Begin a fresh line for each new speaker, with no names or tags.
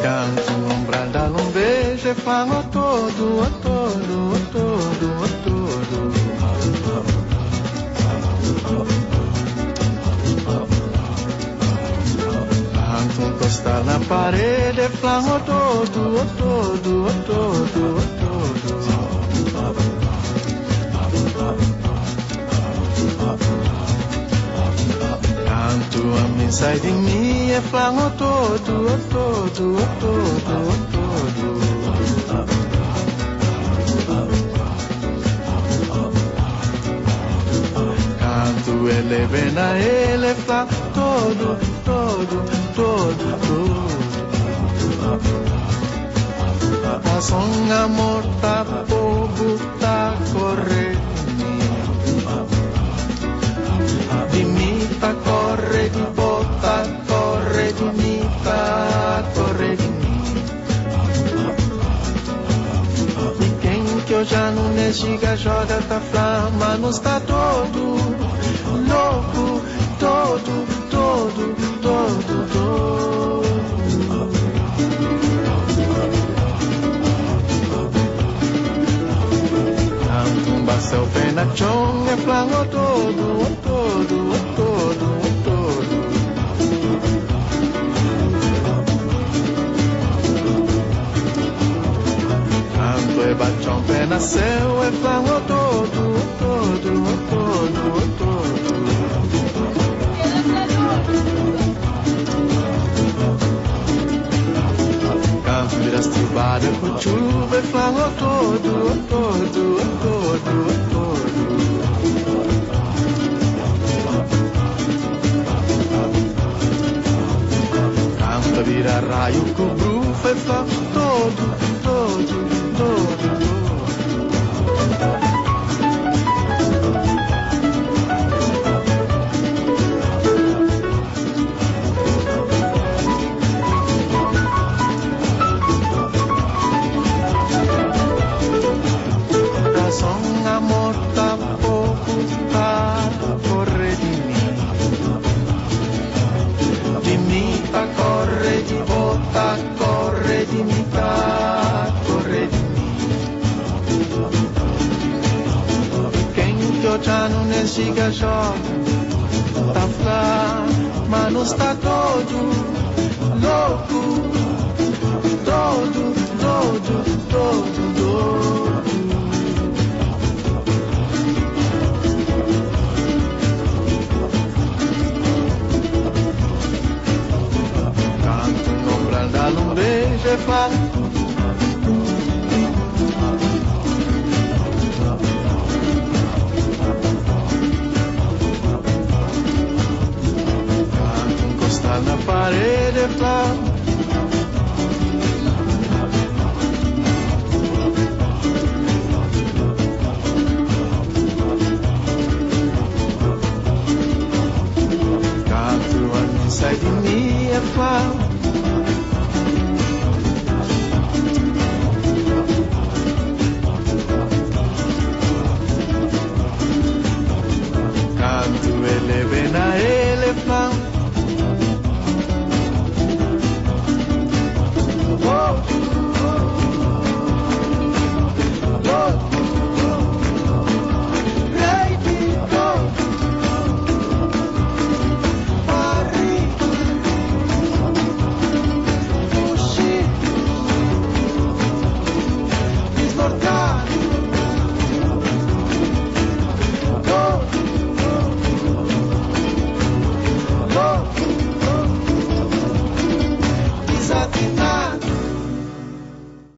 Canto no umbral da lombeja e falo a todo, a todo, a todo, a todo. Canto encostar na parede e falo a todo, a todo, a todo, a todo. Canto a mim sai de mim e falo a todo, a todo, a todo, a todo. Canto ele vem a ele fala todo, todo, todo, todo. A son amor tá povo tá correndo. Di mita corre di botta, corre di mita, corre di mim. E quem que eu já não nega joga tá flama, não está todo louco, todo, todo, todo, todo. Tumba seu pé na chonga, flama todo, todo, todo, todo. Canto e baccion pé na céu e flama todo, todo, todo, todo. Canto vira estribada com chuva e flama todo, todo, todo, todo. Canto vira raio com brufa e flama todo, todo, todo, todo. Amor tá pouco tá corre de mim tá corre de volta, corre de mim tá corre de mim. Quem que eu já não nega joga tá flá, mas não está todo louco, todo, todo, todo, todo. Da lombeja e falo